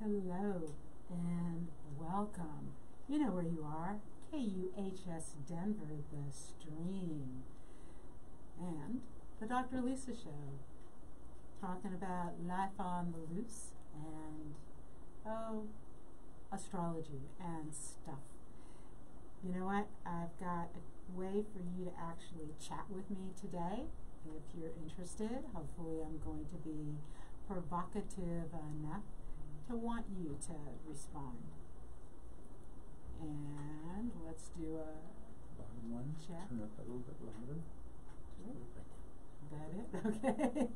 Hello and welcome. You know where you are. KUHS Denver, the stream. And the Dr. Elisa Show. Talking about life on the loose and, astrology and stuff. You know what? I've got a way for you to actually chat with me today. If you're interested, hopefully I'm going to be provocative enough to want you to respond. And let's do a bottom one, chat. Turn up a little bit louder. That it? Okay.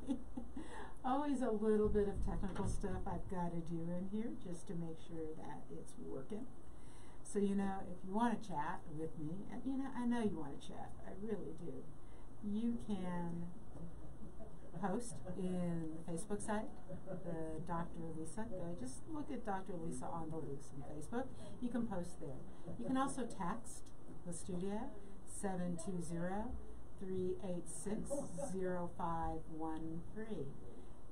Always a little bit of technical stuff I've got to do in here just to make sure that it's working. So, you know, if you want to chat with me, and you know, I know you want to chat, I really do, you can post in the Facebook site, the Dr. Elisa. Go just look at Dr. Elisa on the loose on Facebook. You can post there. You can also text the studio 720-386-0513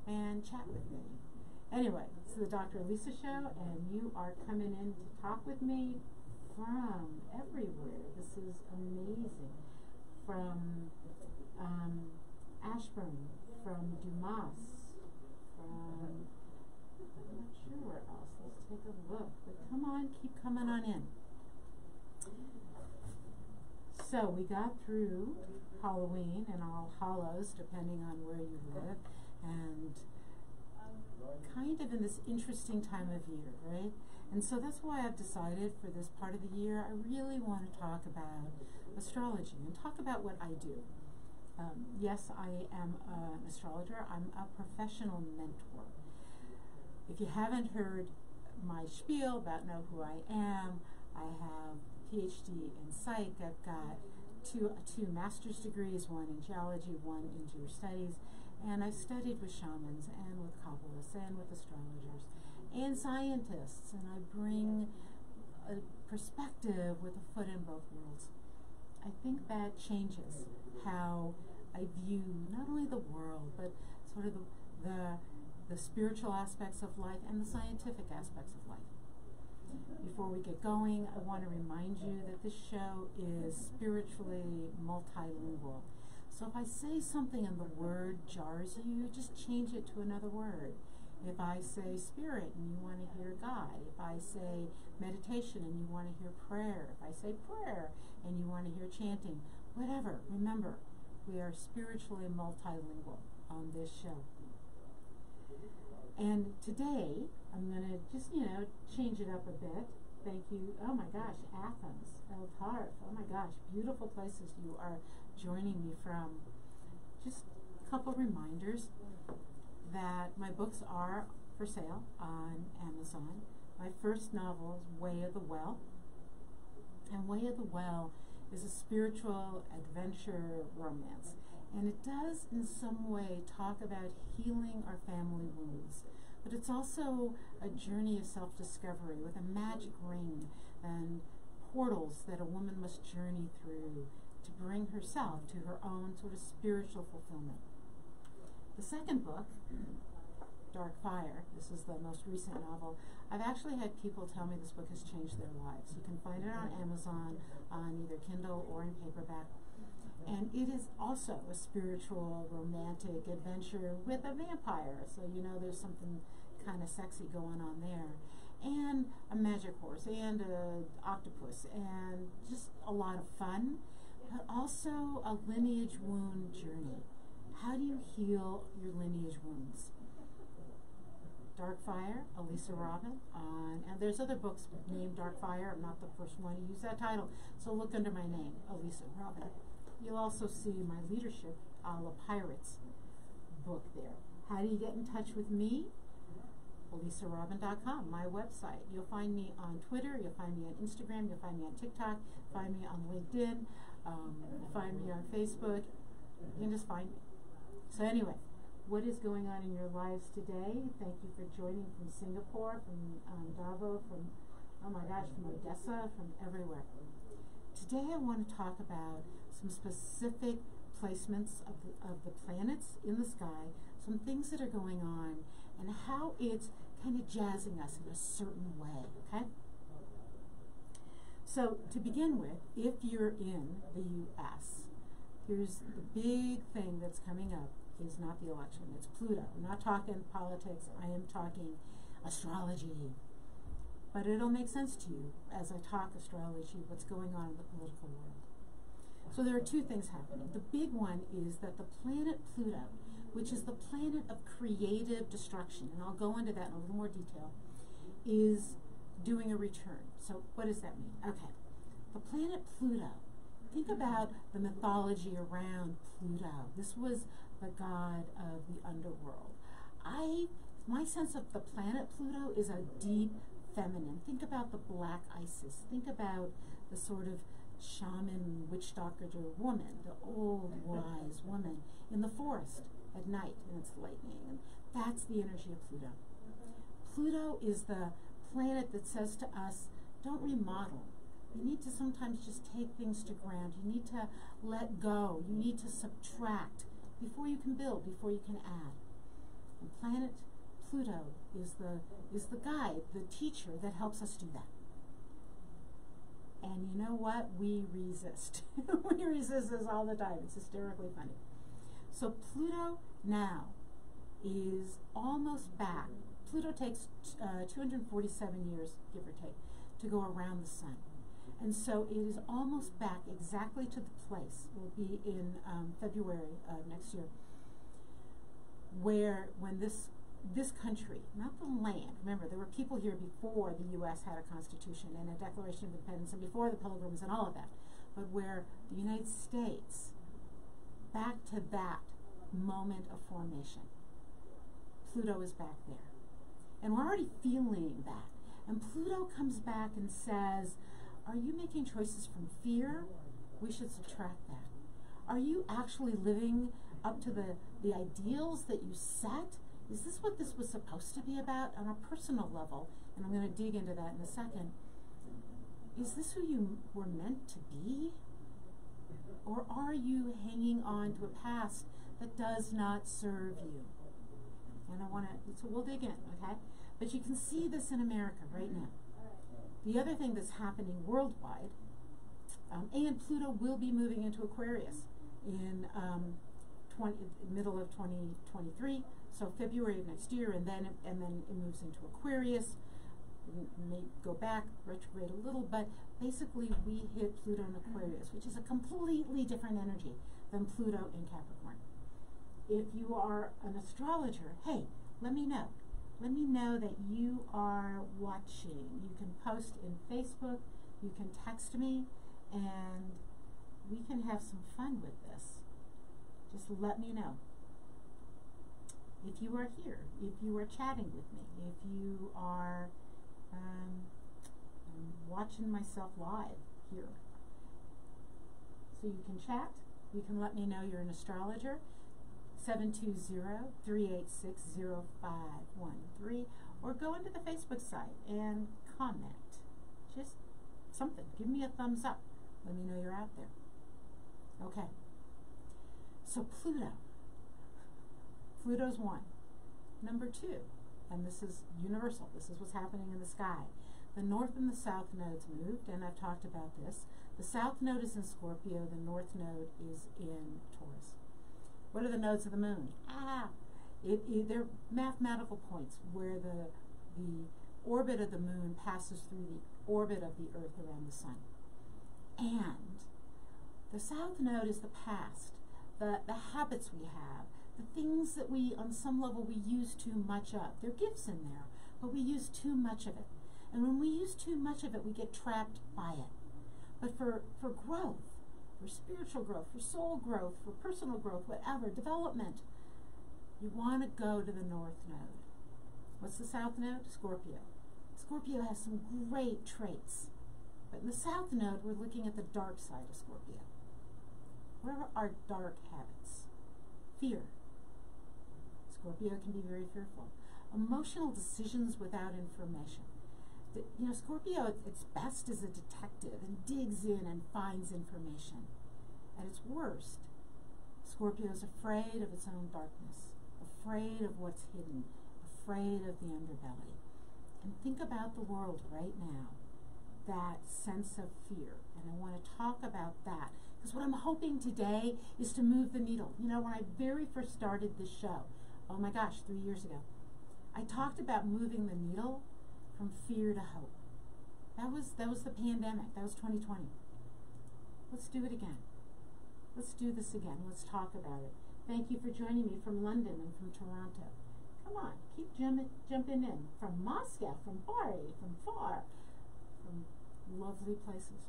and chat with me. Anyway, it's the Dr. Elisa Show, and you are coming in to talk with me from everywhere. This is amazing. From Ashburn, from Dumas, from, I'm not sure where else. Let's take a look. But come on, keep coming on in. So we got through Halloween and All Hallows, depending on where you live, and kind of in this interesting time of year, right? And so that's why I've decided for this part of the year, I really want to talk about astrology and talk about what I do. Yes, I am an astrologer. I'm a professional mentor. If you haven't heard my spiel about know who I am, I have PhD in psych. I've got two master's degrees, one in geology, one in Jewish studies, and I've studied with shamans and with Kabbalists and with astrologers and scientists, and I bring a perspective with a foot in both worlds. I think that changes how I view not only the world, but sort of the spiritual aspects of life and the scientific aspects of life. Before we get going, I want to remind you that this show is spiritually multilingual. So if I say something and the word jars you, just change it to another word. If I say spirit and you want to hear God, if I say meditation and you want to hear prayer, if I say prayer and you want to hear chanting, whatever, remember, we are spiritually multilingual on this show. And today, I'm going to just, change it up a bit. Thank you. Oh my gosh, Athens, El Tarf. Oh my gosh, beautiful places you are joining me from. Just a couple reminders that my books are for sale on Amazon. My first novel is Way of the Well. And Way of the Well is a spiritual adventure romance. And it does in some way talk about healing our family wounds. But it's also a journey of self-discovery with a magic ring and portals that a woman must journey through to bring herself to her own sort of spiritual fulfillment. The second book, Dark Fire, this is the most recent novel. I've actually had people tell me this book has changed their lives. You can find it on Amazon on either Kindle or in paperback. And it is also a spiritual, romantic adventure with a vampire. So, there's something kind of sexy going on there. And a magic horse and an octopus and just a lot of fun, but also a lineage wound journey. How do you heal your lineage wounds? Dark Fire, Elisa Robin, and there's other books named Dark Fire. I'm not the first one to use that title, so look under my name, Elisa Robin. You'll also see my Leadership a la Pirates book there. How do you get in touch with me? ElisaRobin.com, my website. You'll find me on Twitter, you'll find me on Instagram, you'll find me on TikTok, find me on LinkedIn, find me on Facebook. You can just find me. So anyway, what is going on in your lives today? Thank you for joining from Singapore, from Davao, from, oh my gosh, from Odessa, from everywhere. Today I want to talk about some specific placements of the planets in the sky, some things that are going on, and how it's kind of jazzing us in a certain way, okay? So to begin with, if you're in the U.S., here's the big thing that's coming up is not the election, it's Pluto. I'm not talking politics, I am talking astrology. But it'll make sense to you as I talk astrology, what's going on in the political world. So there are two things happening. The big one is that the planet Pluto, which is the planet of creative destruction, and I'll go into that in a little more detail, is doing a return. So what does that mean? Okay, the planet Pluto, think about the mythology around Pluto. This was the god of the underworld. My sense of the planet Pluto is a deep feminine. Think about the black Isis. Think about the sort of shaman, witch doctor woman, the old wise woman in the forest at night, and it's lightning. And that's the energy of Pluto. Pluto is the planet that says to us, don't remodel. You need to sometimes just take things to ground. You need to let go. You need to subtract before you can build, before you can add. And planet Pluto is the guide, the teacher that helps us do that. And you know what? We resist. We resist this all the time. It's hysterically funny. So Pluto now is almost back. Pluto takes 247 years, give or take, to go around the sun. And so it is almost back exactly to the place, will be in February of next year, when this country, not the land, remember there were people here before the U.S. had a constitution and a Declaration of Independence and before the Pilgrims and all of that, but where the United States, back to that moment of formation, Pluto is back there. And we're already feeling that. And Pluto comes back and says, are you making choices from fear? We should subtract that. Are you actually living up to the ideals that you set? Is this what this was supposed to be about on a personal level? And I'm going to dig into that in a second. Is this who you were meant to be? Or are you hanging on to a past that does not serve you? And so we'll dig in, okay? But you can see this in America right now. The other thing that's happening worldwide, and Pluto will be moving into Aquarius in middle of 2023, so February of next year, and then it moves into Aquarius. It may go back, retrograde a little, but basically we hit Pluto in Aquarius, which is a completely different energy than Pluto in Capricorn. If you are an astrologer, hey, let me know. Let me know that you are watching. You can post in Facebook, you can text me, and we can have some fun with this. Just let me know. If you are here, if you are chatting with me, if you are watching myself live here. So you can chat, you can let me know you're an astrologer. 720-386-0513, or go into the Facebook site and comment. Just something. Give me a thumbs up. Let me know you're out there. Okay. So Pluto's one. Number two, and this is universal. This is what's happening in the sky. The north and the south nodes moved, and I've talked about this. The south node is in Scorpio. The north node is in Taurus. What are the nodes of the moon? They're mathematical points where the orbit of the moon passes through the orbit of the Earth around the sun. And the south node is the past, the habits we have, the things that we, on some level, we use too much of. There are gifts in there, but we use too much of it. And when we use too much of it, we get trapped by it. But for growth, for spiritual growth, for soul growth, for personal growth, whatever, development, you want to go to the north node. What's the south node? Scorpio. Scorpio has some great traits. But in the south node, we're looking at the dark side of Scorpio. What are our dark habits? Fear. Scorpio can be very fearful. Emotional decisions without information. Scorpio at its best is a detective and digs in and finds information. At its worst, Scorpio is afraid of its own darkness, afraid of what's hidden, afraid of the underbelly. And think about the world right now, that sense of fear. And I want to talk about that, because what I'm hoping today is to move the needle. You know, when I very first started this show, oh my gosh, 3 years ago, I talked about moving the needle from fear to hope. That was the pandemic. That was 2020. Let's do it again. Let's do this again. Let's talk about it. Thank you for joining me from London and from Toronto. Come on, keep jumping in. From Moscow, from Bari, from far, from lovely places.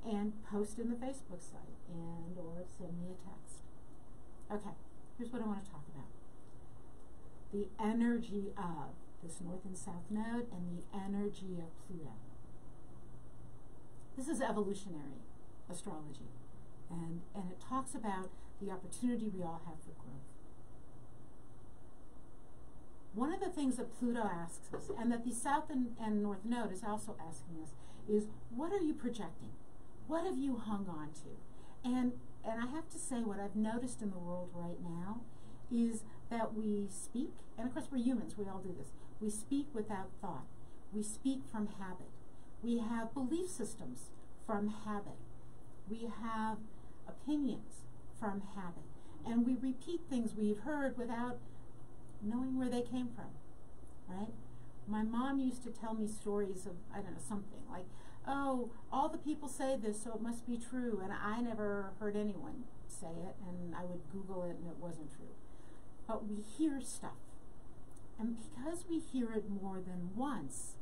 And post in the Facebook site and or send me a text. Okay, here's what I want to talk about. The energy of this North and South Node and the energy of Pluto. This is evolutionary astrology, and it talks about the opportunity we all have for growth. One of the things that Pluto asks us, and that the South and North Node is also asking us, is what are you projecting? What have you hung on to? And I have to say, what I've noticed in the world right now is that we speak, and of course we're humans, we all do this. We speak without thought. We speak from habit. We have belief systems from habit. We have opinions from habit. And we repeat things we've heard without knowing where they came from, right? My mom used to tell me stories of, I don't know, something like, oh, all the people say this, so it must be true. And I never heard anyone say it, and I would Google it, and it wasn't true. But we hear stuff. And because we hear it more than once,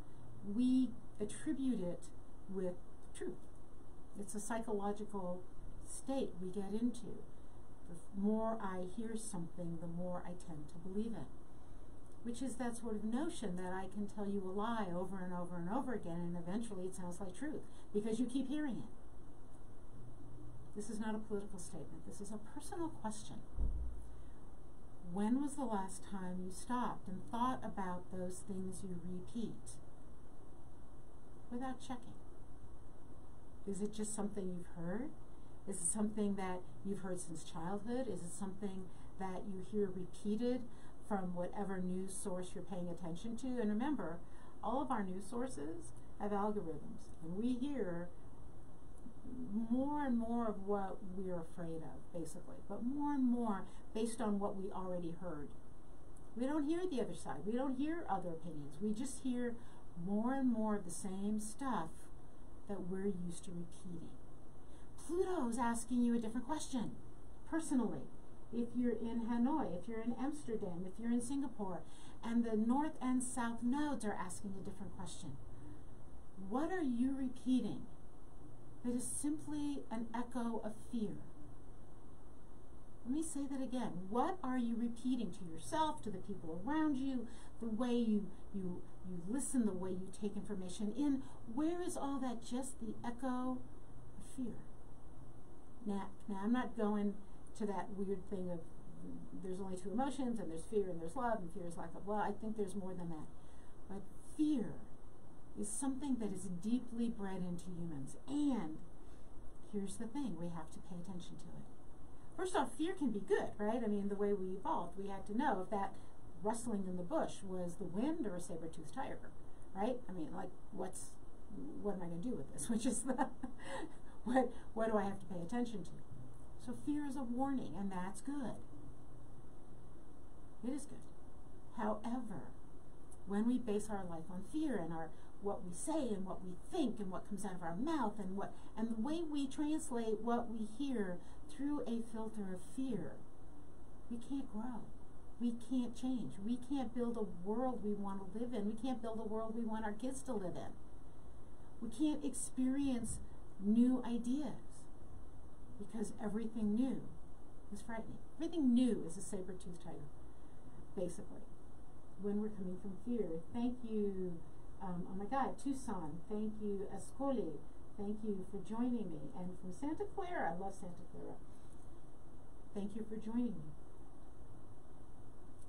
we attribute it with truth. It's a psychological state we get into. The more I hear something, the more I tend to believe it. Which is that sort of notion that I can tell you a lie over and over and over again, and eventually it sounds like truth, because you keep hearing it. This is not a political statement. This is a personal question. When was the last time you stopped and thought about those things you repeat without checking? Is it just something you've heard? Is it something that you've heard since childhood? Is it something that you hear repeated from whatever news source you're paying attention to? And remember, all of our news sources have algorithms, and we hear more and more of what we're afraid of, basically, but more and more based on what we already heard. We don't hear the other side. We don't hear other opinions. We just hear more and more of the same stuff that we're used to repeating. Pluto's asking you a different question, personally. If you're in Hanoi, if you're in Amsterdam, if you're in Singapore, and the North and South nodes are asking a different question. What are you repeating that is simply an echo of fear? Let me say that again. What are you repeating to yourself, to the people around you, the way you listen, the way you take information in? Where is all that just the echo of fear? Now I'm not going to that weird thing of there's only two emotions, and there's fear and there's love, and fear is lack of love. I think there's more than that. But fear is something that is deeply bred into humans. And here's the thing, we have to pay attention to it. First off, fear can be good, right? I mean, the way we evolved, we had to know if that rustling in the bush was the wind or a saber-toothed tiger, right? I mean, like, what am I going to do with this? Which is the, what do I have to pay attention to? So fear is a warning, and that's good. It is good. However, when we base our life on fear and what we say and what we think and what comes out of our mouth and the way we translate what we hear through a filter of fear, we can't grow. We can't change. We can't build a world we want to live in. We can't build a world we want our kids to live in. We can't experience new ideas because everything new is frightening. Everything new is a saber-toothed tiger, basically, when we're coming from fear. Thank you, oh my God, Tucson. Thank you, Ascoli. Thank you for joining me. And from Santa Clara, I love Santa Clara. Thank you for joining me.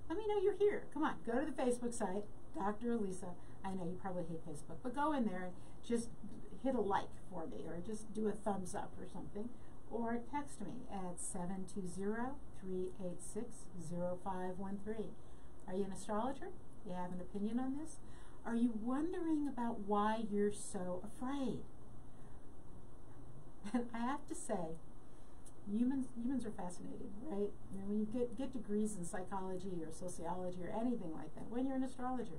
Let me know you're here. Come on, go to the Facebook site, Dr. Elisa. I know you probably hate Facebook, but go in there and just hit a like for me, or just do a thumbs up or something, or text me at 720-386-0513. Are you an astrologer? You have an opinion on this? Are you wondering about why you're so afraid? And I have to say, humans are fascinating, right? I mean, when you get degrees in psychology or sociology or anything like that, when you're an astrologer,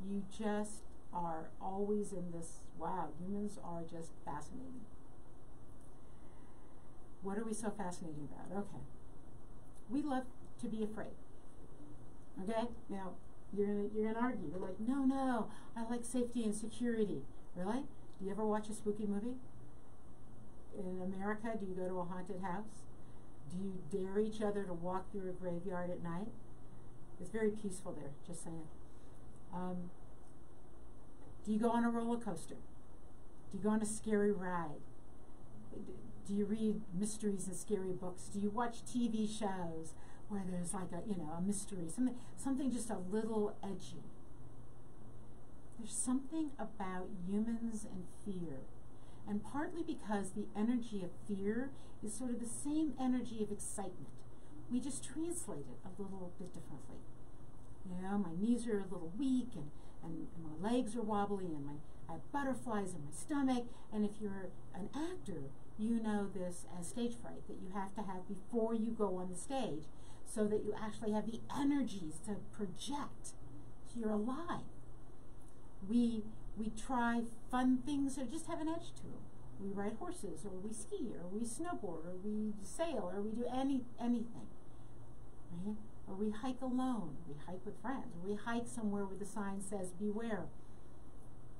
you just are always in this, wow, humans are just fascinating. What are we so fascinating about? Okay. We love to be afraid. Okay? Now, you're gonna argue. You're like, no, I like safety and security. Really? Do you ever watch a spooky movie? In America, do you go to a haunted house? Do you dare each other to walk through a graveyard at night? It's very peaceful there, just saying. Do you go on a roller coaster? Do you go on a scary ride? Do you read mysteries and scary books? Do you watch TV shows where there's like a mystery, something just a little edgy? There's something about humans and fear. And partly because the energy of fear is sort of the same energy of excitement. We just translate it a little bit differently. My knees are a little weak and my legs are wobbly and I have butterflies in my stomach. And if you're an actor, you know this as stage fright that you have to have before you go on the stage so that you actually have the energies to project so you're alive. We try fun things that just have an edge to them. We ride horses, or we ski, or we snowboard, or we sail, or we do anything, right? Or we hike alone, we hike with friends, or we hike somewhere where the sign says beware.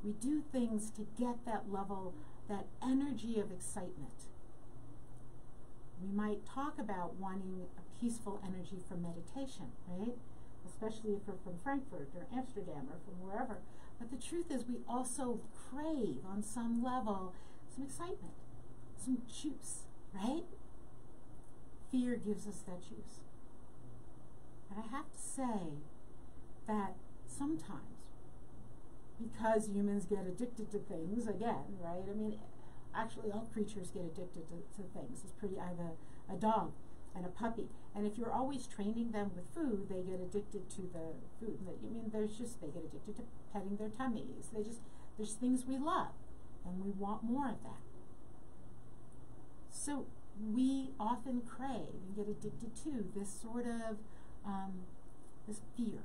We do things to get that level, that energy of excitement. We might talk about wanting a peaceful energy for meditation, right? Especially if we're from Frankfurt or Amsterdam or from wherever. But the truth is we also crave on some level some excitement, some juice, right? Fear gives us that juice. And I have to say that sometimes, because humans get addicted to things, again, right? I mean, actually all creatures get addicted to things. I have a dog and a puppy. And if you're always training them with food, they get addicted to the food. They get addicted to petting their tummies. There's things we love, and we want more of that. So we often crave and get addicted to this sort of, this fear.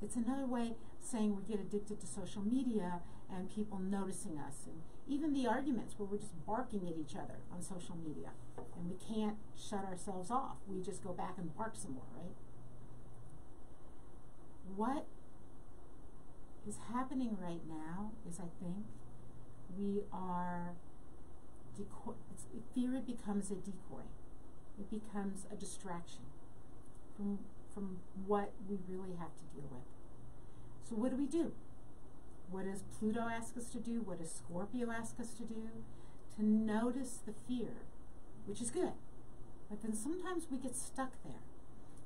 It's another way of saying we get addicted to social media and people noticing us, and even the arguments where we're just barking at each other on social media and we can't shut ourselves off. We just go back and bark some more, right? What is happening right now is, I think, fear becomes a decoy. It becomes a distraction from what we really have to deal with. So what do? What does Pluto ask us to do? What does Scorpio ask us to do? To notice the fear, which is good. But then sometimes we get stuck there.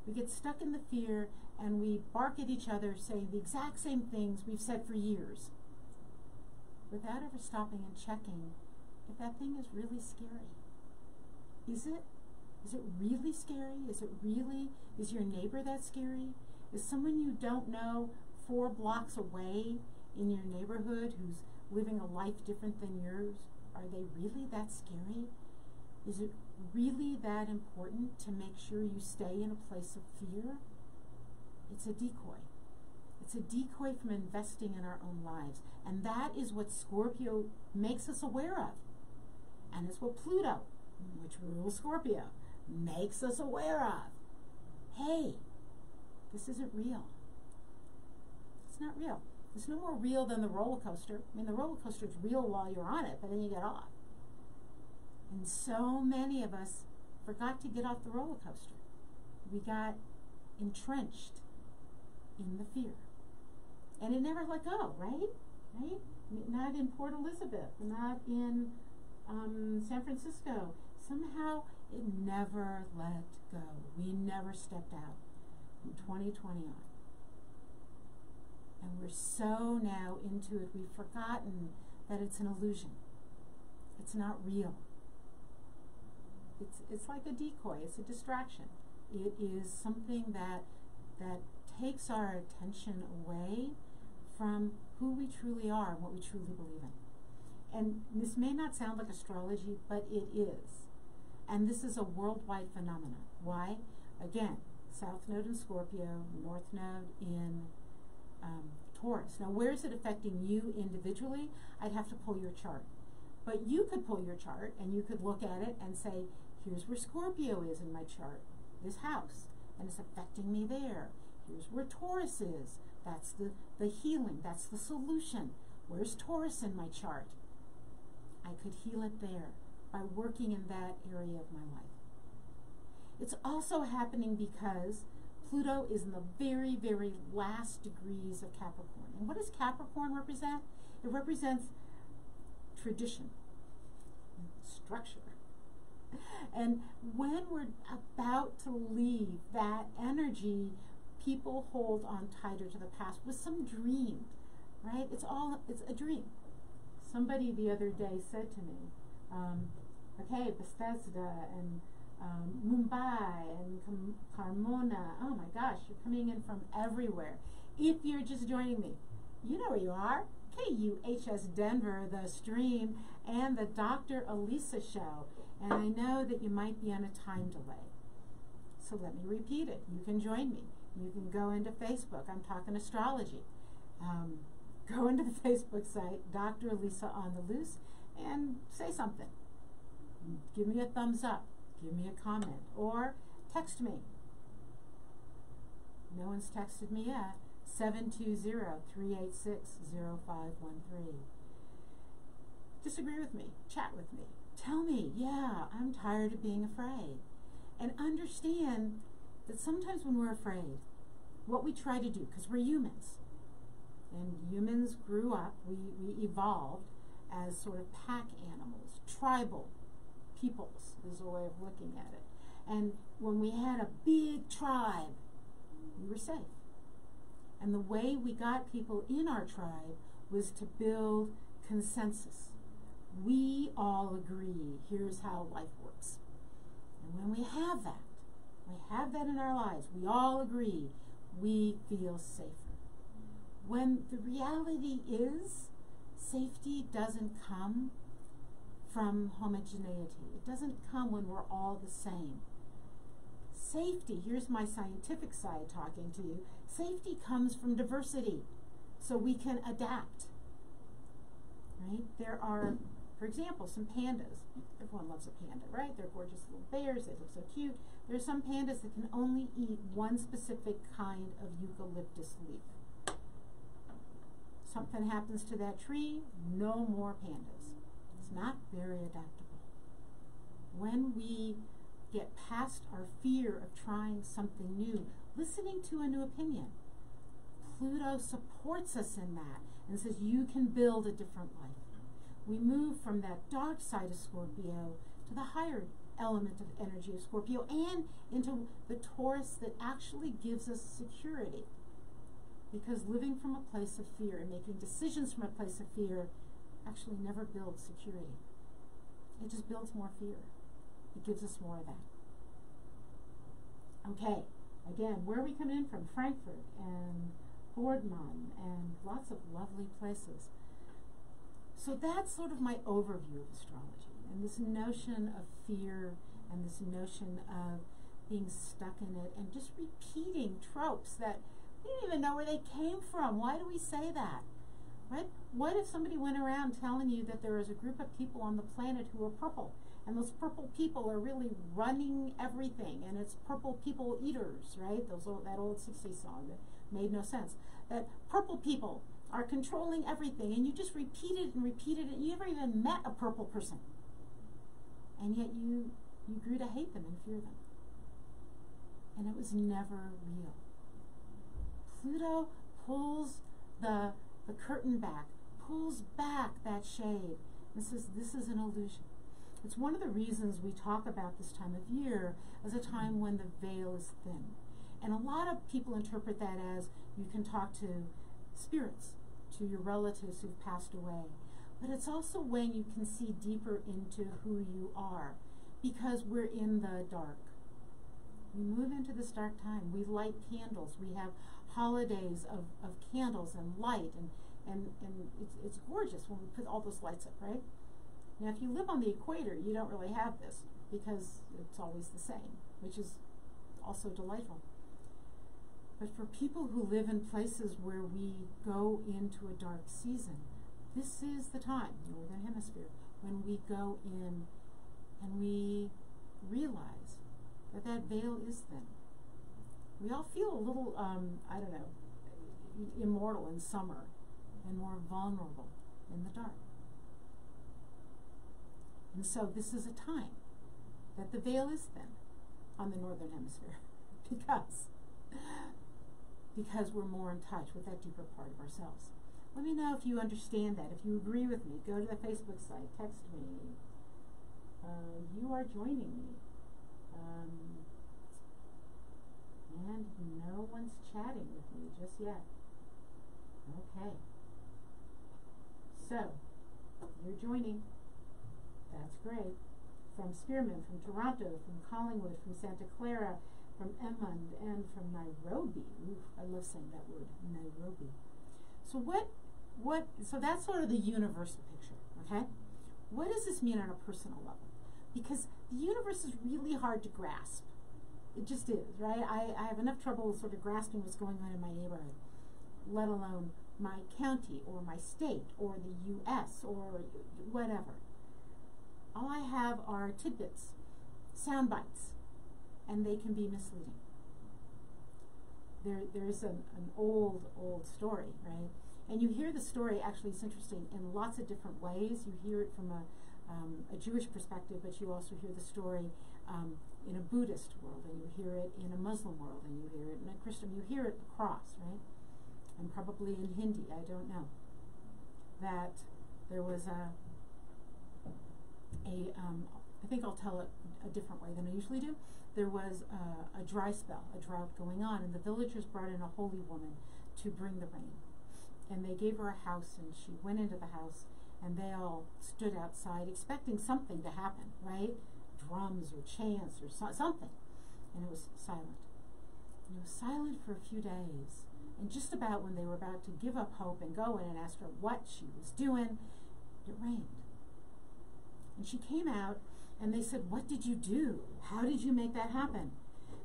We get stuck in the fear and we bark at each other saying the exact same things we've said for years without ever stopping and checking if that thing is really scary. Is it? Is it really scary? Is your neighbor that scary? Is someone you don't know 4 blocks away in your neighborhood who's living a life different than yours? Are they really that scary? Is it really that important to make sure you stay in a place of fear? It's a decoy. It's a decoy from investing in our own lives. And that is what Scorpio makes us aware of. And it's what Pluto, which rules Scorpio, makes us aware of. Hey, this isn't real. It's not real. It's no more real than the roller coaster. I mean, the roller coaster is real while you're on it, but then you get off. And so many of us forgot to get off the roller coaster. We got entrenched in the fear. And it never let go, right? Right? Not in Port Elizabeth, not in San Francisco. Somehow it never let go. We never stepped out from 2020 on. And we're so now into it, we've forgotten that it's an illusion. It's not real. It's like a decoy. It's a distraction. It is something that that takes our attention away from who we truly are and what we truly believe in. And this may not sound like astrology, but it is. And this is a worldwide phenomenon. Why? Again, South Node in Scorpio, North Node in Taurus. Now, where is it affecting you individually? I'd have to pull your chart. But you could pull your chart and you could look at it and say, here's where Scorpio is in my chart, this house, and it's affecting me there. Here's where Taurus is. That's the healing. That's the solution. Where's Taurus in my chart? I could heal it there by working in that area of my life. It's also happening because Pluto is in the very, very last degrees of Capricorn. And what does Capricorn represent? It represents tradition, structure. And when we're about to leave that energy, people hold on tighter to the past with some dream, right? It's a dream. Somebody the other day said to me, okay, Bethesda and Mumbai and Carmona, oh my gosh, you're coming in from everywhere. If you're just joining me, you know where you are. KUHS Denver, the stream, and the Dr. Elisa show. And I know that you might be on a time delay. So let me repeat it. You can join me. You can go into Facebook. I'm talking astrology. Go into the Facebook site, Dr. Elisa on the Loose, and say something. Give me a thumbs up. Give me a comment. Or text me. No one's texted me yet. 720-386-0513. Disagree with me. Chat with me. Tell me, yeah, I'm tired of being afraid. And understand that sometimes when we're afraid, what we try to do, because we're humans, and humans grew up, we evolved as sort of pack animals, tribal peoples is a way of looking at it. And when we had a big tribe, we were safe. And the way we got people in our tribe was to build consensus. We all agree, here's how life works. And when we have that in our lives, we all agree, we feel safer. When the reality is, safety doesn't come from homogeneity. It doesn't come when we're all the same. Safety, here's my scientific side talking to you, safety comes from diversity, so we can adapt, right? There are, for example, some pandas. Everyone loves a panda, right? They're gorgeous little bears, they look so cute. There are some pandas that can only eat one specific kind of eucalyptus leaf. Something happens to that tree, no more pandas. It's not very adaptable. When we get past our fear of trying something new, listening to a new opinion, Pluto supports us in that and says you can build a different life. We move from that dark side of Scorpio to the higher element of energy of Scorpio and into the Taurus that actually gives us security. Because living from a place of fear and making decisions from a place of fear actually never builds security. It just builds more fear. It gives us more of that. Okay, again, where are we coming in from? Frankfurt and Boardman and lots of lovely places. So that's sort of my overview of astrology and this notion of fear and this notion of being stuck in it and just repeating tropes that we don't even know where they came from. Why do we say that? Right? What if somebody went around telling you that there is a group of people on the planet who are purple, and those purple people are really running everything, and it's purple people eaters, right? That old 60s song that made no sense. That purple people are controlling everything, and you just repeated and repeated it. You never even met a purple person, and yet you grew to hate them and fear them, and it was never real. Pluto pulls the curtain back, pulls back that shade. This is an illusion. It's one of the reasons we talk about this time of year as a time when the veil is thin. And a lot of people interpret that as you can talk to spirits, to your relatives who've passed away. But it's also when you can see deeper into who you are, because we're in the dark. We move into this dark time. We light candles. We have holidays of candles and light, and it's gorgeous when we put all those lights up, right? Now, if you live on the equator, you don't really have this because it's always the same, which is also delightful. But for people who live in places where we go into a dark season, this is the time, Northern Hemisphere, when we go in and we realize that that veil is thin. We all feel a little, I don't know, immortal in summer and more vulnerable in the dark. And so this is a time that the veil is thin on the Northern Hemisphere because we're more in touch with that deeper part of ourselves. Let me know if you understand that. If you agree with me, go to the Facebook site, text me. You are joining me. And no one's chatting with me just yet. Okay. So, you're joining. That's great. From Spearman, from Toronto, from Collingwood, from Santa Clara, from Edmond, and from Nairobi. Ooh, I love saying that word, Nairobi. So so that's sort of the universal picture, okay? What does this mean on a personal level? Because the universe is really hard to grasp. It just is, right? I have enough trouble sort of grasping what's going on in my neighborhood, let alone my county or my state or the U.S. or whatever. All I have are tidbits, sound bites, and they can be misleading. There's an old story, right? And you hear the story, actually it's interesting, in lots of different ways. You hear it from a Jewish perspective, but you also hear the story in a Buddhist world, and you hear it in a Muslim world, and you hear it in a Christian, you hear it across, right? And probably in Hindi, I don't know. That there was I think I'll tell it a different way than I usually do. There was a dry spell, a drought going on, and the villagers brought in a holy woman to bring the rain. And they gave her a house, and she went into the house, and they all stood outside expecting something to happen, right? Drums or chants or something. And it was silent. And it was silent for a few days. And just about when they were about to give up hope and go in and ask her what she was doing, it rained. And she came out, and they said, "What did you do? How did you make that happen?"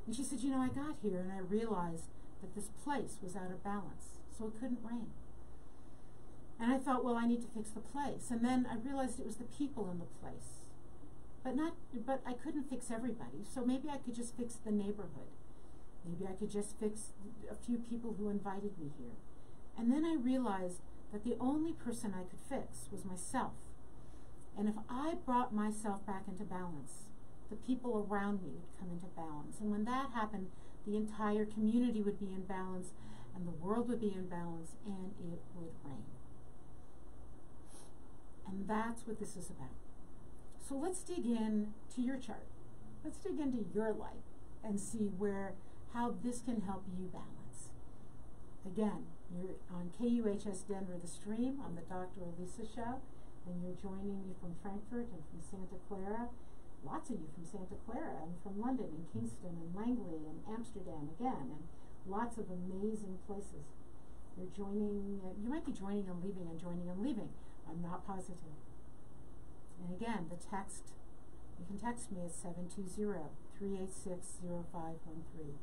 And she said, I got here, and I realized that this place was out of balance, so it couldn't rain. And I thought, well, I need to fix the place. And then I realized it was the people in the place. But I couldn't fix everybody, so maybe I could just fix the neighborhood. Maybe I could just fix a few people who invited me here. And then I realized that the only person I could fix was myself. And if I brought myself back into balance, the people around me would come into balance. And when that happened, the entire community would be in balance, and the world would be in balance, and it would rain. And that's what this is about. So let's dig in to your chart. Let's dig into your life and see how this can help you balance. Again, you're on KUHS Denver, the stream, on the Dr. Elisa show, and you're joining me from Frankfurt and from Santa Clara. Lots of you from Santa Clara and from London and Kingston and Langley and Amsterdam again, and lots of amazing places. You're joining, you might be joining and leaving and joining and leaving. I'm not positive. And again, the text, you can text me at 720-386-0513.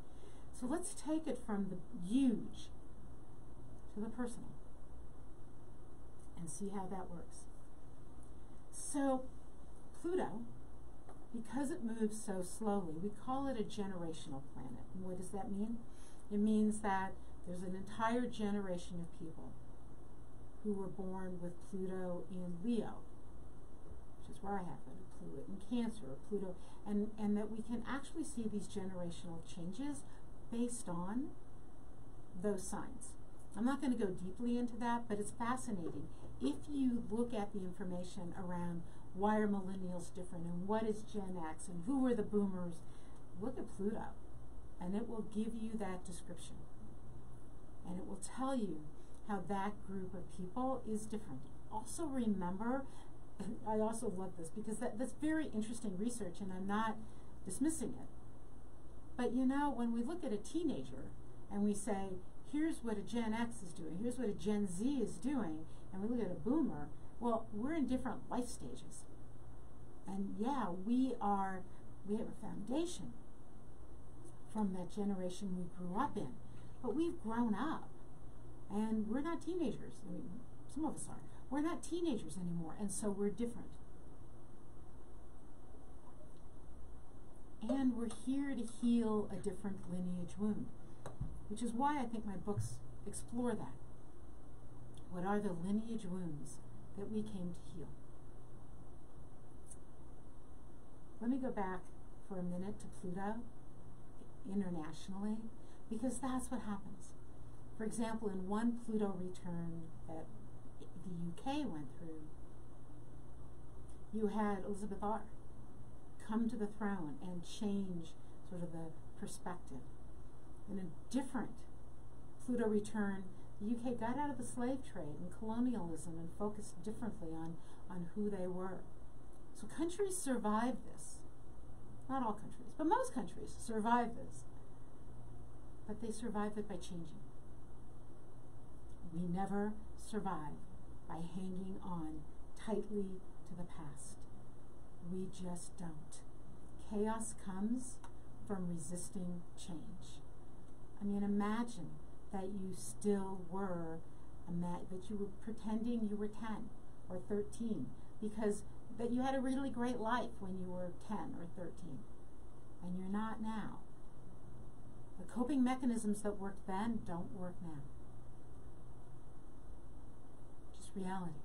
So let's take it from the huge to the personal and see how that works. So Pluto, because it moves so slowly, we call it a generational planet. And what does that mean? It means that there's an entire generation of people who were born with Pluto in Leo, which is where I have it, Pluto in Cancer, or Pluto, and that we can actually see these generational changes based on those signs. I'm not going to go deeply into that, but it's fascinating. If you look at the information around why are millennials different and what is Gen X and who are the boomers, look at Pluto, and it will give you that description. And it will tell you how that group of people is different. Also remember, I also love this because that's very interesting research, and I'm not dismissing it, But you know, when we look at a teenager and we say, here's what a Gen X is doing, here's what a Gen Z is doing, and we look at a boomer, well, we're in different life stages. And yeah, we have a foundation from that generation we grew up in. But we've grown up. And we're not teenagers. I mean, some of us are. We're not teenagers anymore, and so we're different. And we're here to heal a different lineage wound, which is why I think my books explore that. What are the lineage wounds that we came to heal? Let me go back for a minute to Pluto internationally, because that's what happens. For example, in one Pluto return that the UK went through, you had Elizabeth R. come to the throne and change sort of the perspective. In a different Pluto return, the UK got out of the slave trade and colonialism and focused differently on who they were. So countries survive this. Not all countries, but most countries survive this. But they survive it by changing. We never survive by hanging on tightly to the past. We just don't. Chaos comes from resisting change. I mean, imagine that you still were, that you were pretending you were 10 or 13, because that you had a really great life when you were 10 or 13, and you're not now. The coping mechanisms that worked then don't work now. Just reality.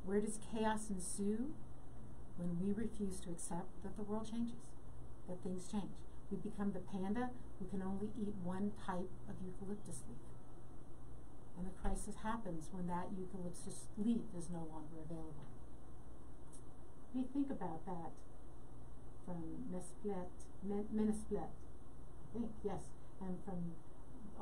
Where does chaos ensue? When we refuse to accept that the world changes, that things change. We become the panda who can only eat one type of eucalyptus leaf. And the crisis happens when that eucalyptus leaf is no longer available. We think about that from Menisplet, I think, yes, and from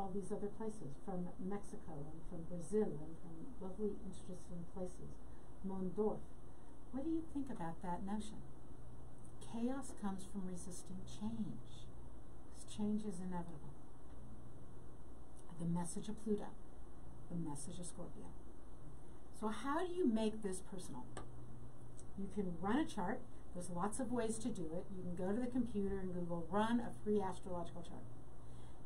all these other places, from Mexico and from Brazil and from lovely, interesting places, Mondorf. What do you think about that notion? Chaos comes from resisting change, because change is inevitable. The message of Pluto, the message of Scorpio. So how do you make this personal? You can run a chart. There's lots of ways to do it. You can go to the computer and Google, run a free astrological chart,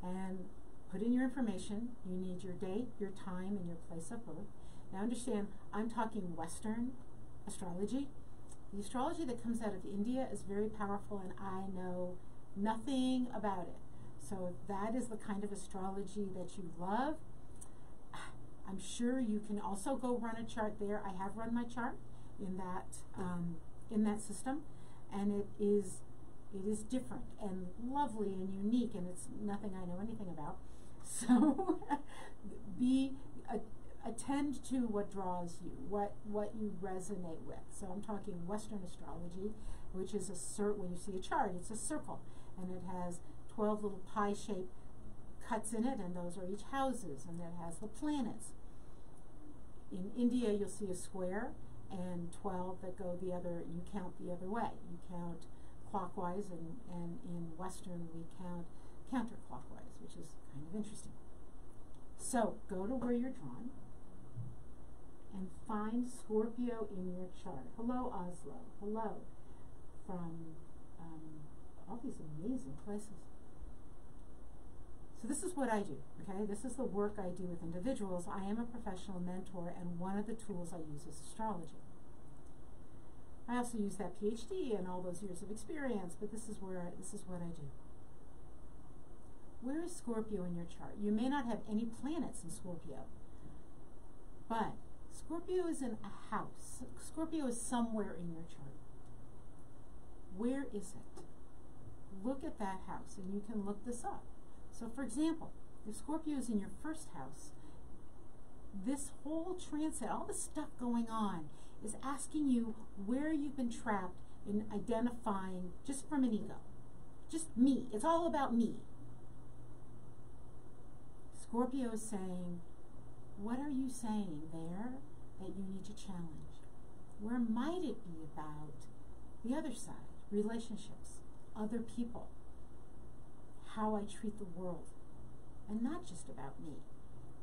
and put in your information. You need your date, your time, and your place of birth. Now understand, I'm talking Western astrology. The astrology that comes out of India is very powerful, and I know nothing about it. So if that is the kind of astrology that you love, I'm sure you can also go run a chart there. I have run my chart in that system, and it is different and lovely and unique, and it's nothing I know anything about. So attend to what draws you, what you resonate with. So I'm talking Western astrology, which is when you see a chart, it's a circle, and it has 12 little pie-shaped cuts in it, and those are each houses, and it has the planets. In India, you'll see a square, and 12 that go the other, you count the other way. You count clockwise, and in Western, we count counterclockwise, which is kind of interesting. So go to where you're drawn, and find Scorpio in your chart. Hello, Oslo. Hello, from all these amazing places. So this is what I do, okay? This is the work I do with individuals. I am a professional mentor, and one of the tools I use is astrology. I also use that PhD and all those years of experience, but this is what I do. Where is Scorpio in your chart? You may not have any planets in Scorpio, but Scorpio is in a house. Scorpio is somewhere in your chart. Where is it? Look at that house, and you can look this up. So for example, if Scorpio is in your first house, this whole transit, all the stuff going on, is asking you where you've been trapped in identifying just from an ego. Just me. It's all about me. Scorpio is saying, what are you saying there that you need to challenge? Where might it be about the other side, relationships, other people? how I treat the world, and not just about me.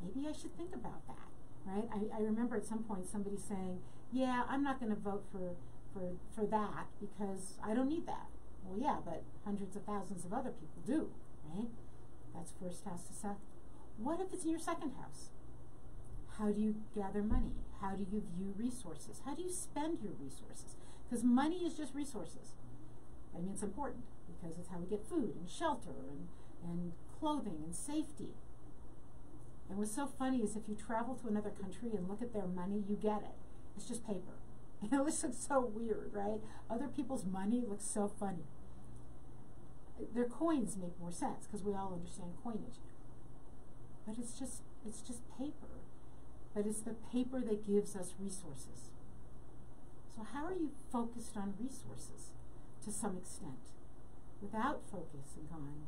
Maybe I should think about that, right? I remember at some point somebody saying, yeah, I'm not going to vote for that because I don't need that. Well, yeah, but hundreds of thousands of other people do, right? That's first house to second. What if it's in your second house? How do you gather money? How do you view resources? How do you spend your resources? Because money is just resources. I mean, it's important because it's how we get food and shelter and clothing and safety. And what's so funny is if you travel to another country and look at their money, you get it. It's just paper. It looks so weird, right? Other people's money looks so funny. Their coins make more sense because we all understand coinage. But it's just paper. But it's the paper that gives us resources. So how are you focused on resources to some extent? Without focusing on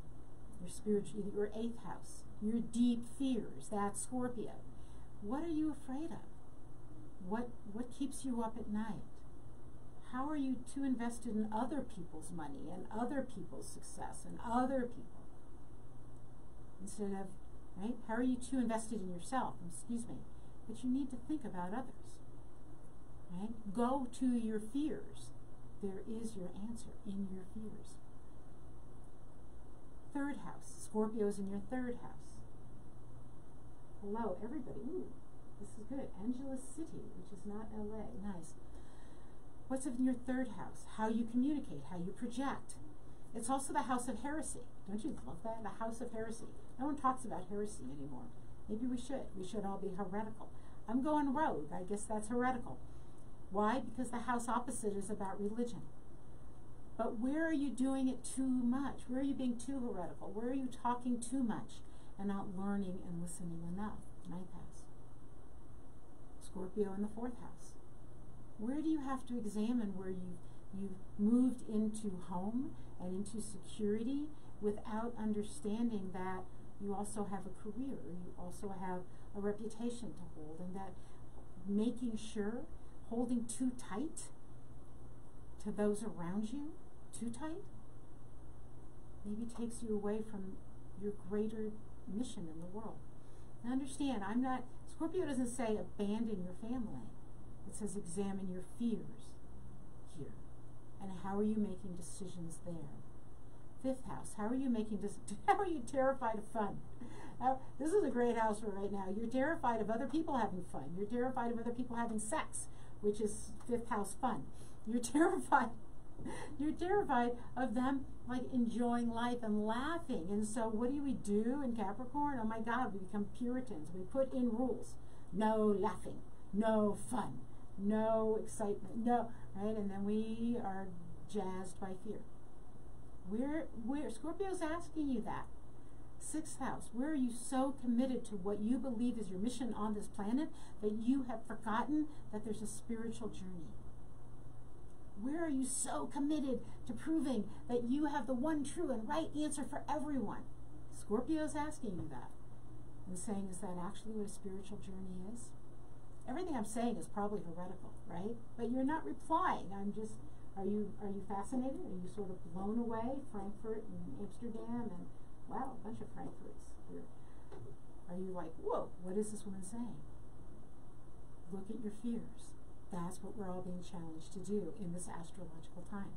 your spiritual, your eighth house, your deep fears, that's Scorpio. What are you afraid of? What keeps you up at night? How are you too invested in other people's money and other people's success and other people? Instead of, right? How are you too invested in yourself? Excuse me. But you need to think about others, right? Go to your fears. There is your answer in your fears. Third house. Scorpio's in your third house. Hello, everybody. Ooh, this is good. Angeles City, which is not LA. Nice. What's in your third house? How you communicate, how you project. It's also the house of heresy. Don't you love that? The house of heresy. No one talks about heresy anymore. Maybe we should. We should all be heretical. I'm going rogue. I guess that's heretical. Why? Because the house opposite is about religion. But where are you doing it too much? Where are you being too heretical? Where are you talking too much and not learning and listening enough? Ninth house. Scorpio in the fourth house. Where do you have to examine where you've moved into home and into security without understanding that you also have a career, you also have a reputation to hold, and that making sure, holding too tight to those around you, too tight, maybe takes you away from your greater mission in the world. Now understand, Scorpio doesn't say abandon your family. It says examine your fears here. And how are you making decisions there? Fifth house, how are you how are you terrified of fun? This is a great house for right now. You're terrified of other people having fun. You're terrified of other people having sex, which is fifth house fun. You're terrified of them like enjoying life and laughing. And so what do we do in Capricorn? Oh my God, we become Puritans. We put in rules. No laughing, no fun, no excitement, no, right? And then we are jazzed by fear. Where Scorpio's asking you that. Sixth house, where are you so committed to what you believe is your mission on this planet that you have forgotten that there's a spiritual journey? Where are you so committed to proving that you have the one true and right answer for everyone? Scorpio's asking you that and saying, is that actually what a spiritual journey is? Everything I'm saying is probably heretical, right? But you're not replying. Are you fascinated? Are you sort of blown away? Frankfurt and Amsterdam and, wow, a bunch of Frankfurts here. Are you like, whoa, what is this woman saying? Look at your fears. That's what we're all being challenged to do in this astrological time.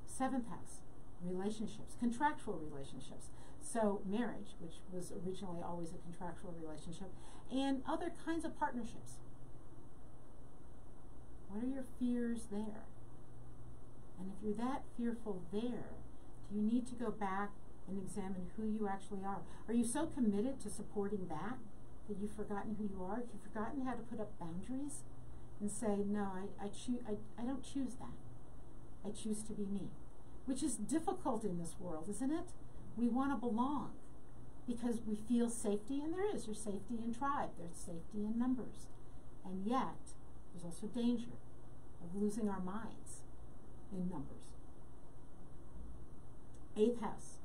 Seventh house, relationships, contractual relationships. So marriage, which was originally always a contractual relationship, and other kinds of partnerships. What are your fears there? And if you're that fearful there, do you need to go back and examine who you actually are? Are you so committed to supporting that you've forgotten who you are? You've forgotten how to put up boundaries and say, no, I don't choose that. I choose to be me. Which is difficult in this world, isn't it? We want to belong because we feel safety, and there is. There's safety in tribe. There's safety in numbers. And yet, there's also danger of losing our minds in numbers. Eighth house.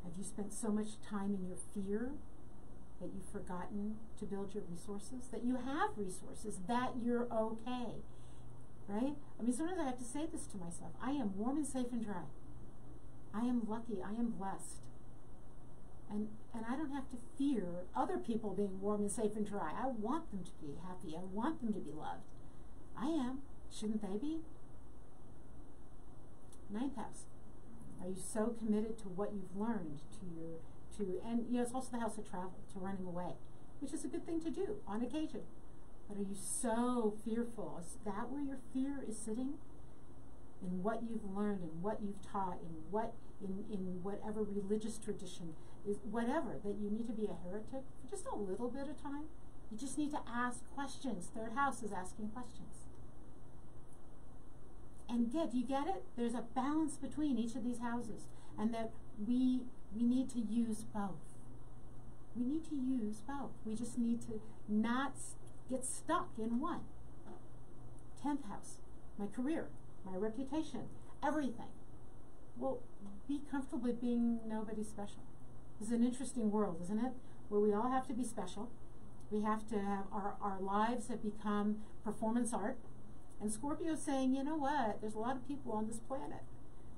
Have you spent so much time in your fear that you've forgotten to build your resources? That you have resources, that you're okay, right? I mean, sometimes I have to say this to myself. I am warm and safe and dry. I am lucky. I am blessed. And I don't have to fear other people being warm and safe and dry. I want them to be happy. I want them to be loved. I am. Shouldn't they be? Ninth house. Are you so committed to what you've learned, and it's also the house of travel, to running away, which is a good thing to do on occasion. But are you so fearful? Is that where your fear is sitting? In what you've learned and what you've taught, in whatever religious tradition is, whatever, that you need to be a heretic for just a little bit of time? You just need to ask questions. Third house is asking questions. And do you get it? There's a balance between each of these houses, and that we need to use both. We need to use both. We just need to not get stuck in one. 10th house, my career, my reputation, everything. Well, be comfortable being nobody special. This is an interesting world, isn't it? Where we all have to be special. We have to have our lives have become performance art. And Scorpio's saying, you know what, there's a lot of people on this planet.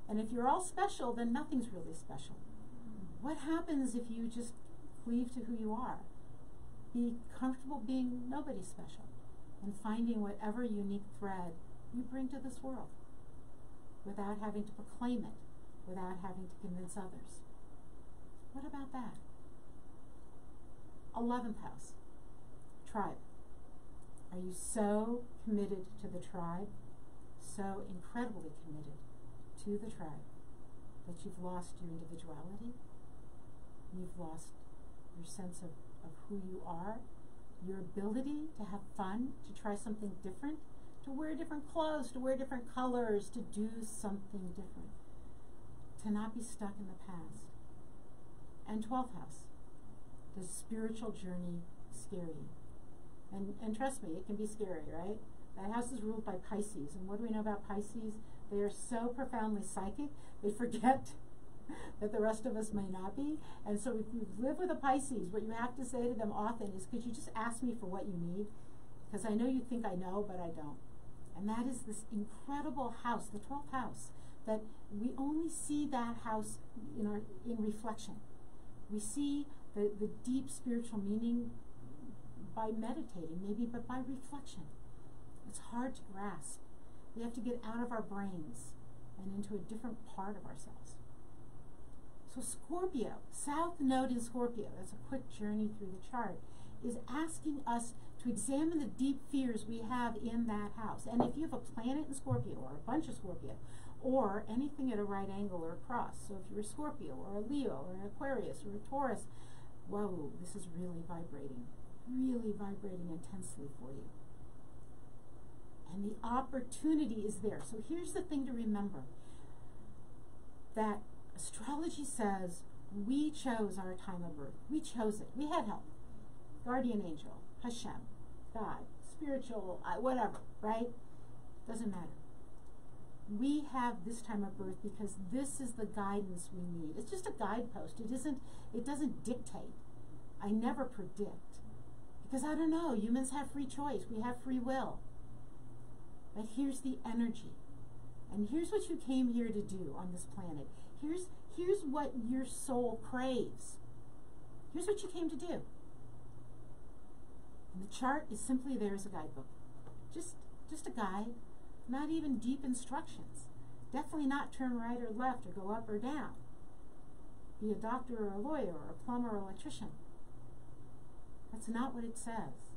And if you're all special, then nothing's really special. What happens if you just cleave to who you are? Be comfortable being nobody special and finding whatever unique thread you bring to this world without having to proclaim it, without having to convince others. What about that? 11th house, tribe. Are you so committed to the tribe, so incredibly committed to the tribe, that you've lost your individuality? You've lost your sense of who you are, your ability to have fun, to try something different, to wear different clothes, to wear different colors, to do something different, to not be stuck in the past. And 12th house, does spiritual journey scare you? And trust me, it can be scary, right? That house is ruled by Pisces. And what do we know about Pisces? They are so profoundly psychic, they forget that the rest of us may not be. And so if you live with a Pisces, what you have to say to them often is, could you just ask me for what you need? Because I know you think I know, but I don't. And that is this incredible house, the 12th house, that we only see that house in reflection. We see the deep spiritual meaning by meditating, maybe, but by reflection. It's hard to grasp. We have to get out of our brains and into a different part of ourselves. So Scorpio, South Node in Scorpio, that's a quick journey through the chart, is asking us to examine the deep fears we have in that house. And if you have a planet in Scorpio, or a bunch of Scorpio, or anything at a right angle or a cross, so if you're a Scorpio, or a Leo, or an Aquarius, or a Taurus, whoa, this is really vibrating intensely for you. And the opportunity is there. So here's the thing to remember, that astrology says we chose our time of birth. We chose it. We had help. Guardian angel, Hashem, God, spiritual, whatever, right? Doesn't matter. We have this time of birth because this is the guidance we need. It's just a guidepost. It doesn't dictate. I never predict. Because I don't know, humans have free choice. We have free will. But here's the energy. And here's what you came here to do on this planet. Here's what your soul craves. Here's what you came to do. And the chart is simply there as a guidebook. Just a guide, not even deep instructions. Definitely not turn right or left or go up or down. Be a doctor or a lawyer or a plumber or electrician. That's not what it says.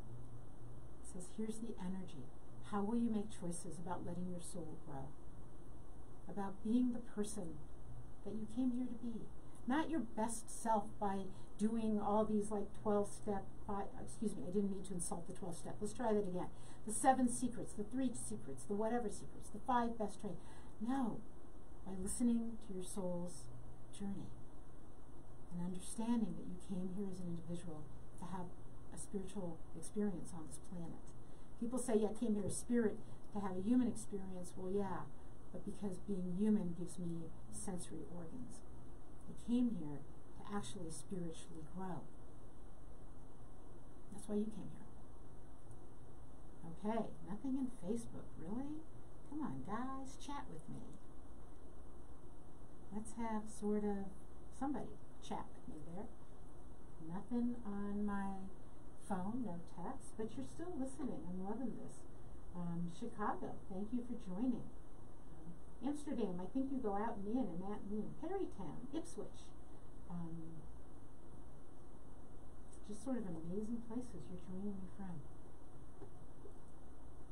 It says, here's the energy. How will you make choices about letting your soul grow? About being the person that you came here to be. Not your best self by doing all these like 12-step, I didn't mean to insult the 12-step. Let's try that again. The 7 secrets, the 3 secrets, the whatever secrets, the 5 best traits. No, by listening to your soul's journey and understanding that you came here as an individual to have a spiritual experience on this planet. People say, yeah, I came here as spirit to have a human experience. Well, yeah, but because being human gives me sensory organs. I came here to actually spiritually grow. That's why you came here. Okay, nothing in Facebook, really? Come on, guys, chat with me. Let's have sort of somebody chat with me there. Nothing on my phone, no text, but you're still listening. I'm loving this. Chicago, thank you for joining. Amsterdam, I think you go out and in, and out and in. Perrytown, Ipswich. Just sort of amazing places you're joining me from.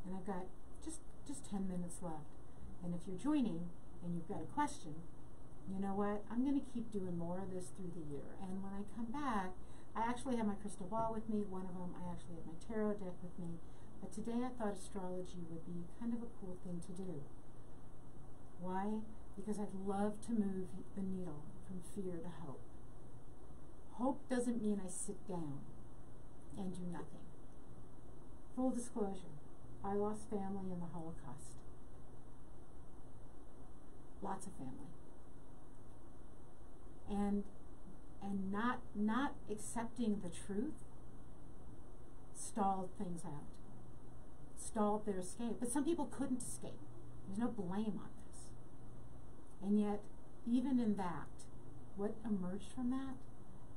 And I've got just 10 minutes left. And if you're joining and you've got a question, you know what? I'm going to keep doing more of this through the year. And when I come back, I actually have my crystal ball with me. One of them, I actually have my tarot deck with me. But today I thought astrology would be kind of a cool thing to do. Why? Because I'd love to move the needle from fear to hope. Hope doesn't mean I sit down and do nothing. Full disclosure, I lost family in the Holocaust. Lots of family. And not accepting the truth stalled things out. Stalled their escape. But some people couldn't escape. There's no blame on this. And yet, even in that, what emerged from that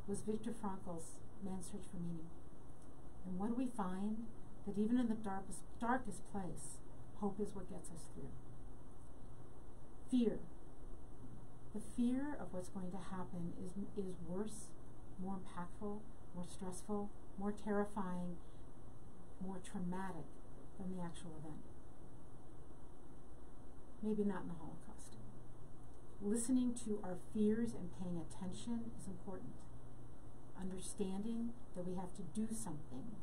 was Viktor Frankl's Man's Search for Meaning. And what do we find? That even in the darkest place, hope is what gets us through. Fear. The fear of what's going to happen is worse, more impactful, more stressful, more terrifying, more traumatic than the actual event. Maybe not in the Holocaust. Listening to our fears and paying attention is important. Understanding that we have to do something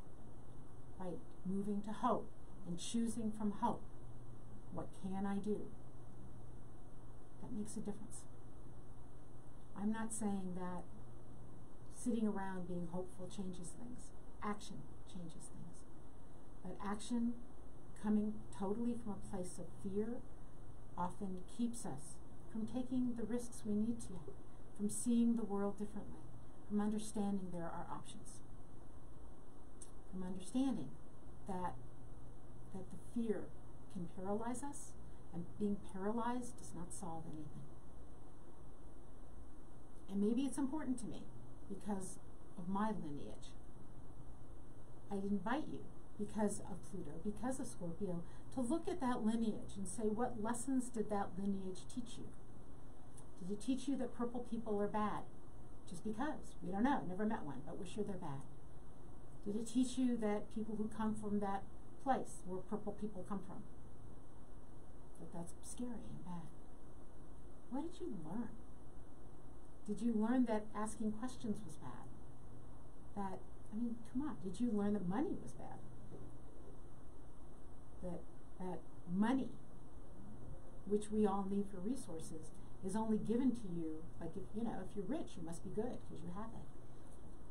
by moving to hope and choosing from hope. What can I do? That makes a difference. I'm not saying that sitting around being hopeful changes things. Action changes things. But action coming totally from a place of fear often keeps us from taking the risks we need to, from seeing the world differently, from understanding there are options, from understanding that the fear can paralyze us, and being paralyzed does not solve anything. And maybe it's important to me because of my lineage. I invite you, because of Pluto, because of Scorpio, to look at that lineage and say, what lessons did that lineage teach you? Did it teach you that purple people are bad? Just because. We don't know. Never met one, but we're sure they're bad. Did it teach you that people who come from that place where purple people come from, that's scary and bad? What did you learn? Did you learn that asking questions was bad? Come on, did you learn that money was bad? That money, which we all need for resources, is only given to you, like if you're rich, you must be good because you have it.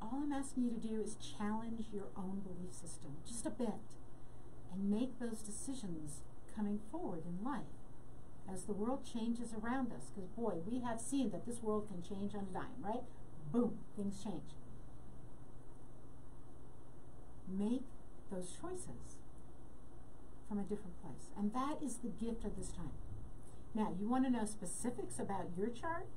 All I'm asking you to do is challenge your own belief system just a bit and make those decisions coming forward in life as the world changes around us. Because boy, we have seen that this world can change on a dime, right? Boom, things change. Make those choices from a different place. And that is the gift of this time. Now, you want to know specifics about your chart?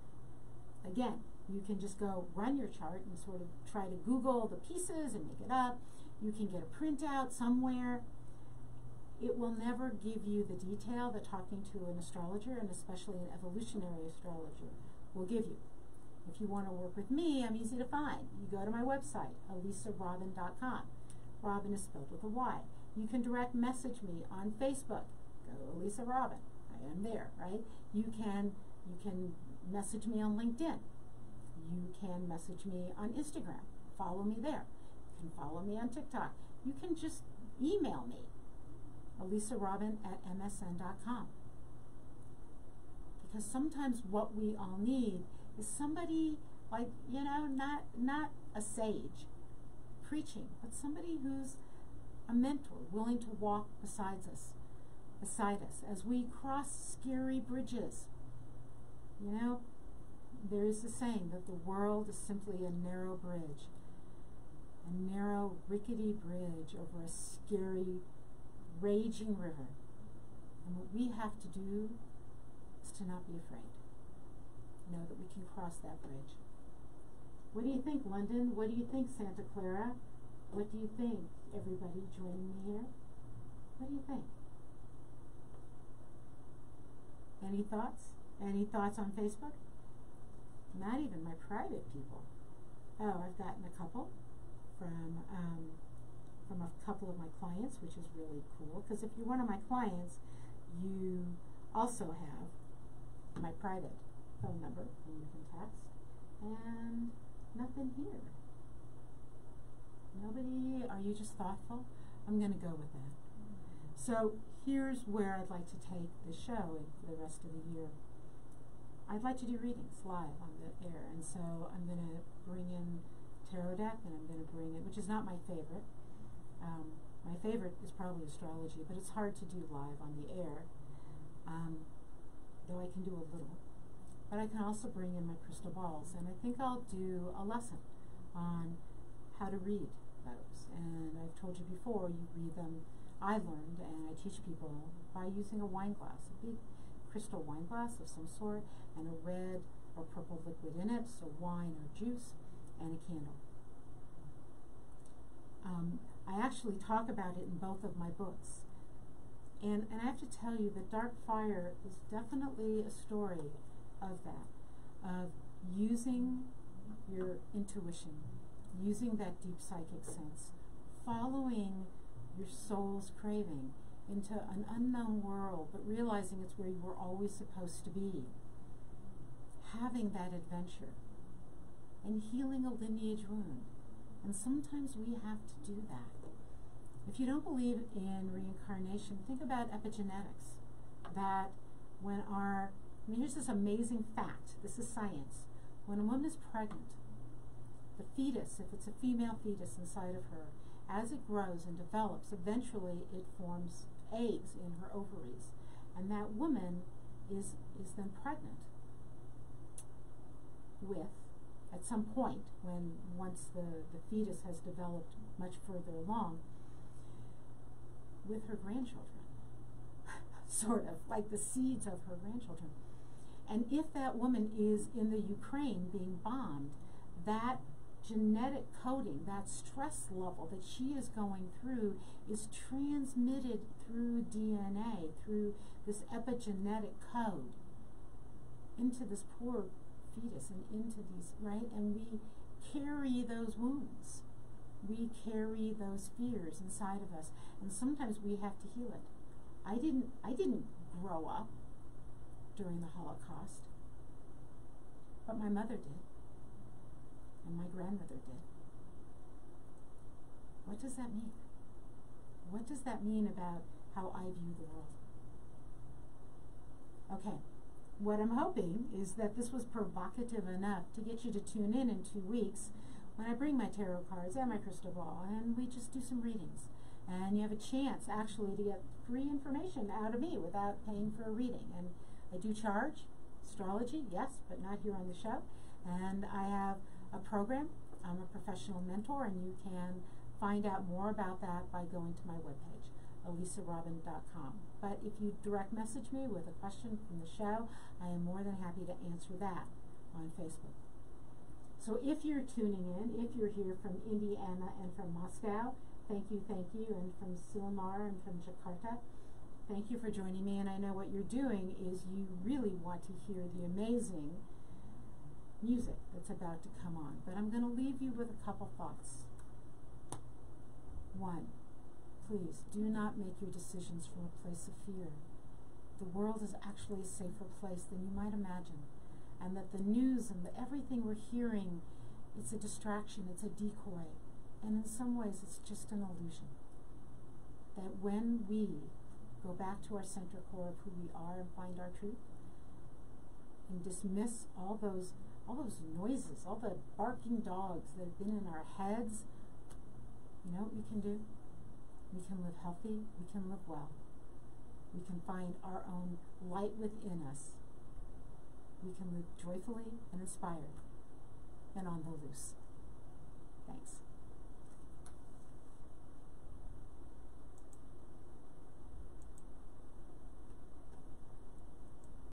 Again, you can just go run your chart and sort of try to Google the pieces and make it up. You can get a printout somewhere. It will never give you the detail that talking to an astrologer, and especially an evolutionary astrologer, will give you. If you want to work with me, I'm easy to find. You go to my website, elisarobin.com. Robin is spelled with a Y. You can direct message me on Facebook. Go to Elisa Robin. I am there, right? You can message me on LinkedIn. You can message me on Instagram. Follow me there. You can follow me on TikTok. You can just email me, elisarobin@msn.com. Because sometimes what we all need is somebody not a sage preaching, but somebody who's a mentor, willing to walk beside us as we cross scary bridges. There is a saying that the world is simply a narrow bridge, a narrow, rickety bridge over a scary, raging river. And what we have to do is to not be afraid. Know that we can cross that bridge. What do you think, London? What do you think, Santa Clara? What do you think, everybody joining me here? What do you think? Any thoughts? Any thoughts on Facebook? Not even my private people. Oh, I've gotten a couple from a couple of my clients, which is really cool, because if you're one of my clients, you also have my private phone number, and you can text, and nothing here. Nobody, are you just thoughtful? I'm going to go with that. So here's where I'd like to take the show for the rest of the year. I'd like to do readings live on the air, and so I'm going to bring in tarot deck, and I'm going to bring in, which is not my favorite. My favorite is probably astrology, but it's hard to do live on the air, though I can do a little. But I can also bring in my crystal balls, and I think I'll do a lesson on how to read those. And I've told you before, you read them. I learned, and I teach people by using a wine glass, a big crystal wine glass of some sort, and a red or purple liquid in it, so wine or juice, and a candle. I actually talk about it in both of my books. And I have to tell you that Dark Fire is definitely a story of that, of using your intuition, using that deep psychic sense, following your soul's craving into an unknown world, but realizing it's where you were always supposed to be, having that adventure, and healing a lineage wound. And sometimes we have to do that. If you don't believe in reincarnation, think about epigenetics. That when here's this amazing fact, this is science. When a woman is pregnant, the fetus, if it's a female fetus inside of her, as it grows and develops, eventually it forms eggs in her ovaries. And that woman is then pregnant with, at some point, once the fetus has developed much further along, with her grandchildren, sort of, like the seeds of her grandchildren. And if that woman is in the Ukraine being bombed, that genetic coding, that stress level that she is going through is transmitted through DNA, through this epigenetic code, into this poor fetus and into these, right? And we carry those wounds. We carry those fears inside of us, and sometimes we have to heal it. I didn't grow up during the Holocaust, but my mother did, and my grandmother did. What does that mean? What does that mean about how I view the world? Okay, what I'm hoping is that this was provocative enough to get you to tune in 2 weeks when I bring my tarot cards and my crystal ball, and we just do some readings. And you have a chance, actually, to get free information out of me without paying for a reading. And I do charge astrology, yes, but not here on the show. And I have a program. I'm a professional mentor, and you can find out more about that by going to my webpage, elisarobin.com. But if you direct message me with a question from the show, I am more than happy to answer that on Facebook. So if you're tuning in, if you're here from Indiana and from Moscow, thank you, and from Silmar and from Jakarta, thank you for joining me. And I know what you're doing is you really want to hear the amazing music that's about to come on. But I'm going to leave you with a couple thoughts. 1, please do not make your decisions from a place of fear. The world is actually a safer place than you might imagine. And that the news and everything we're hearing, it's a distraction, it's a decoy. And in some ways, it's just an illusion. That when we go back to our center core of who we are and find our truth, and dismiss all those noises, all the barking dogs that have been in our heads, you know what we can do? We can live healthy, we can live well. We can find our own light within us. We can live joyfully and inspired and on the loose. Thanks.